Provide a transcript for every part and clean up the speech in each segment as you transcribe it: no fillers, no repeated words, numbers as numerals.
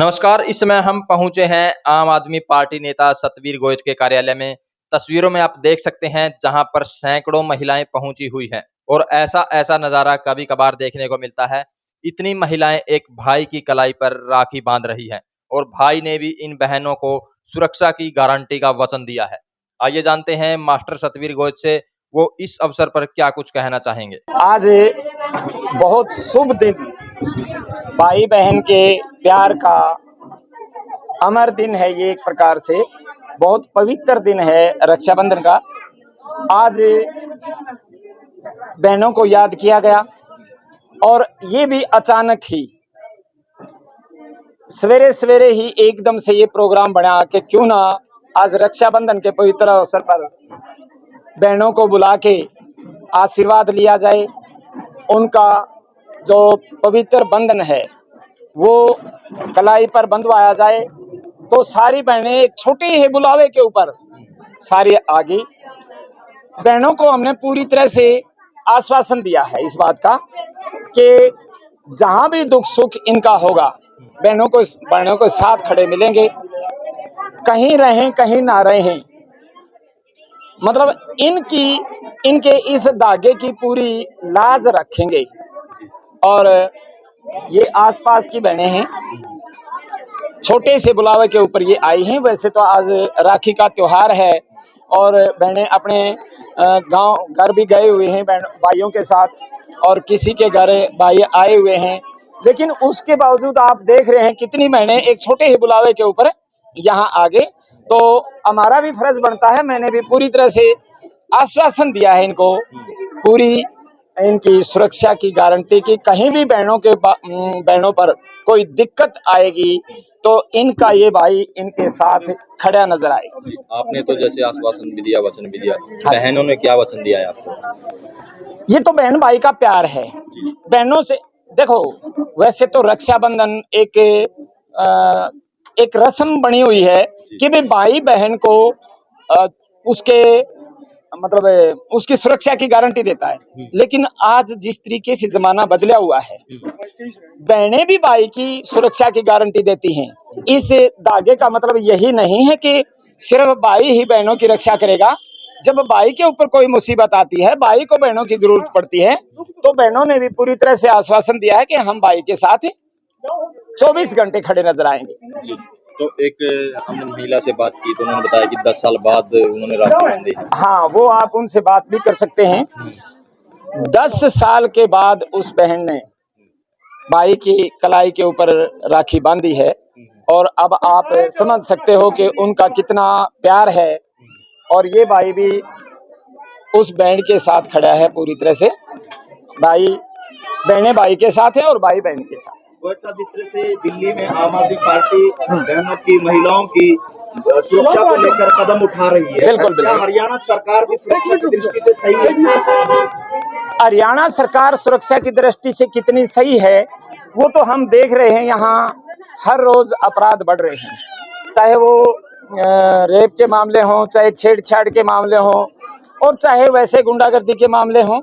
नमस्कार। इस समय हम पहुंचे हैं आम आदमी पार्टी नेता सतवीर गोयत के कार्यालय में। तस्वीरों में आप देख सकते हैं जहां पर सैकड़ों महिलाएं पहुंची हुई हैं और ऐसा ऐसा नजारा कभी कभार देखने को मिलता है। इतनी महिलाएं एक भाई की कलाई पर राखी बांध रही हैं और भाई ने भी इन बहनों को सुरक्षा की गारंटी का वचन दिया है। आइए जानते हैं मास्टर सतवीर गोयत से वो इस अवसर पर क्या कुछ कहना चाहेंगे। आज बहुत शुभ दिन, भाई बहन के प्यार का अमर दिन है। ये एक प्रकार से बहुत पवित्र दिन है रक्षाबंधन का। आज बहनों को याद किया गया और ये भी अचानक ही सवेरे सवेरे ही एकदम से ये प्रोग्राम बना कि क्यों ना आज रक्षाबंधन के पवित्र अवसर पर बहनों को बुला के आशीर्वाद लिया जाए। उनका जो पवित्र बंधन है वो कलाई पर बंधवाया जाए। तो सारी बहनें एक छोटे ही बुलावे के ऊपर सारी आगे बहनों को हमने पूरी तरह से आश्वासन दिया है इस बात का कि जहां भी दुख सुख इनका होगा बहनों को साथ खड़े मिलेंगे। कहीं रहें कहीं ना रहें, मतलब इनके इस धागे की पूरी लाज रखेंगे। और ये आसपास की बहनें हैं, छोटे से बुलावे के ऊपर ये आई हैं। वैसे तो आज राखी का त्योहार है और बहनें अपने गांव घर भी गए हुए हैं भाइयों के साथ, और किसी के घर भाई आए हुए हैं। लेकिन उसके बावजूद आप देख रहे हैं कितनी बहनें एक छोटे ही बुलावे के ऊपर यहाँ आगे। तो हमारा भी फर्ज बनता है, मैंने भी पूरी तरह से आश्वासन दिया है इनको, पूरी इनकी सुरक्षा की गारंटी की। कहीं भी बहनों पर कोई दिक्कत आएगी तो इनका ये भाई इनके साथ खड़ा नजर आएगा। आपने तो जैसे आश्वासन भी दिया, वचन भी दिया, बहनों ने क्या वचन दिया है आपको? ये तो बहन भाई का प्यार है। बहनों से देखो, वैसे तो रक्षाबंधन एक रस्म बनी हुई है कि भाई बहन को उसके मतलब उसकी सुरक्षा की गारंटी देता है। लेकिन आज जिस तरीके से जमाना बदला हुआ है, बहनें भी भाई की सुरक्षा की गारंटी देती हैं। इस धागे का मतलब यही नहीं है कि सिर्फ भाई ही बहनों की रक्षा करेगा। जब भाई के ऊपर कोई मुसीबत आती है, भाई को बहनों की जरूरत पड़ती है, तो बहनों ने भी पूरी तरह से आश्वासन दिया है कि हम भाई के साथ 24 घंटे खड़े नजर आएंगे। तो एक हमने महिला से बात की तो उन्होंने बताया कि 10 साल बाद उन्होंने राखी बांधी है। हाँ, वो आप उनसे बात भी कर सकते हैं। 10 साल के बाद उस बहन ने भाई की कलाई के ऊपर राखी बांधी है और अब आप समझ सकते हो कि उनका कितना प्यार है। और ये भाई भी उस बहन के साथ खड़ा है पूरी तरह से। बहनें भाई के साथ है और भाई बहन के साथ। जिस तरह से दिल्ली में आम आदमी पार्टी बहनों की, महिलाओं की सुरक्षा को लेकर कदम उठा रही है, बिल्कुल क्या हरियाणा सरकार भी सुरक्षा की दृष्टि से सही है? हरियाणा सरकार सुरक्षा की दृष्टि से कितनी सही है वो तो हम देख रहे हैं। यहाँ हर रोज अपराध बढ़ रहे हैं, चाहे वो रेप के मामले हों, चाहे छेड़छाड़ के मामले हों, और चाहे वैसे गुंडागर्दी के मामले हों,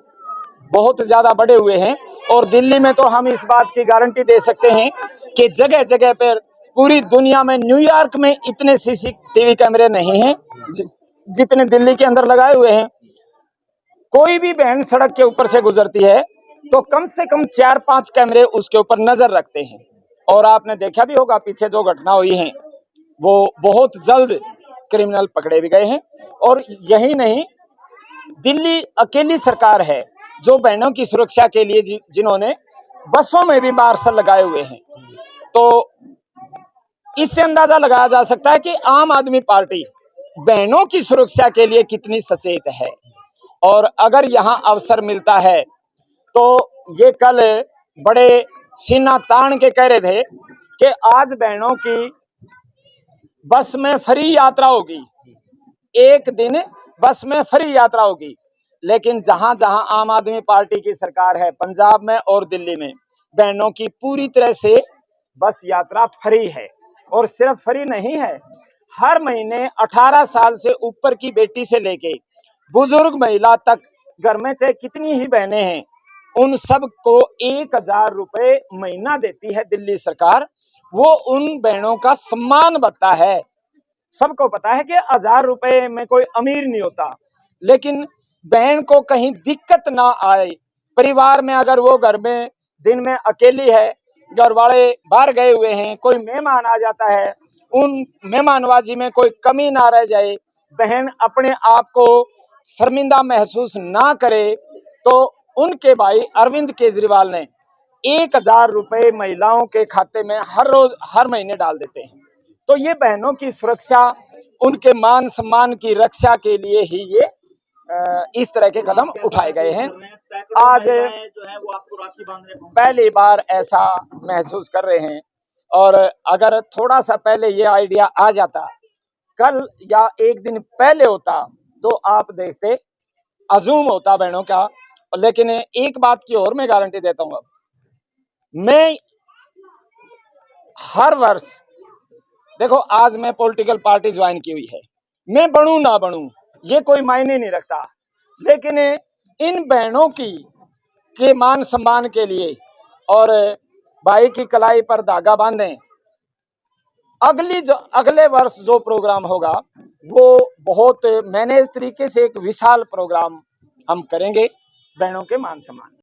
बहुत ज्यादा बढ़े हुए हैं। और दिल्ली में तो हम इस बात की गारंटी दे सकते हैं कि जगह जगह पर, पूरी दुनिया में, न्यूयॉर्क में इतने सीसीटीवी कैमरे नहीं हैं जितने दिल्ली के अंदर लगाए हुए हैं। कोई भी बहन सड़क के ऊपर से गुजरती है तो कम से कम 4-5 कैमरे उसके ऊपर नजर रखते हैं। और आपने देखा भी होगा पीछे जो घटना हुई है वो बहुत जल्द क्रिमिनल पकड़े भी गए हैं। और यही नहीं, दिल्ली अकेली सरकार है जो बहनों की सुरक्षा के लिए जिन्होंने बसों में भी मार्शल लगाए हुए हैं। तो इससे अंदाजा लगाया जा सकता है कि आम आदमी पार्टी बहनों की सुरक्षा के लिए कितनी सचेत है। और अगर यहाँ अवसर मिलता है तो ये कल बड़े सीना तान के कह रहे थे कि आज बहनों की बस में फ्री यात्रा होगी, एक दिन बस में फ्री यात्रा होगी। लेकिन जहां जहां आम आदमी पार्टी की सरकार है, पंजाब में और दिल्ली में, बहनों की पूरी तरह से बस यात्रा फ्री है। और सिर्फ फ्री नहीं है, हर महीने 18 साल से ऊपर की बेटी से लेके बुजुर्ग महिला तक, घर में चाहे कितनी ही बहनें हैं, उन सब को 1000 रुपए महीना देती है दिल्ली सरकार। वो उन बहनों का सम्मान बढ़ता है। सबको पता है कि 1000 रुपए में कोई अमीर नहीं होता, लेकिन बहन को कहीं दिक्कत ना आए, परिवार में अगर वो घर में दिन में अकेली है, घर वाले बाहर गए हुए हैं, कोई मेहमान आ जाता है, उन मेहमानवाजी में कोई कमी ना रह जाए, बहन अपने आप को शर्मिंदा महसूस ना करे, तो उनके भाई अरविंद केजरीवाल ने 1000 रुपए महिलाओं के खाते में हर रोज हर महीने डाल देते हैं। तो ये बहनों की सुरक्षा, उनके मान सम्मान की रक्षा के लिए ही ये इस तरह के कदम उठाए गए हैं। आज जो है वो आपको राखी बांधने पहली बार ऐसा महसूस कर रहे हैं, और अगर थोड़ा सा पहले ये आइडिया आ जाता, कल या एक दिन पहले होता, तो आप देखते, अजूम होता बहनों का। लेकिन एक बात की और मैं गारंटी देता हूं, अब मैं हर वर्ष, देखो आज मैं पॉलिटिकल पार्टी ज्वाइन की हुई है, मैं बनूं ना बनूं ये कोई मायने नहीं रखता, लेकिन इन बहनों की के मान सम्मान के लिए और भाई की कलाई पर धागा बांधें, अगले वर्ष जो प्रोग्राम होगा वो बहुत मैनेज तरीके से एक विशाल प्रोग्राम हम करेंगे बहनों के मान सम्मान।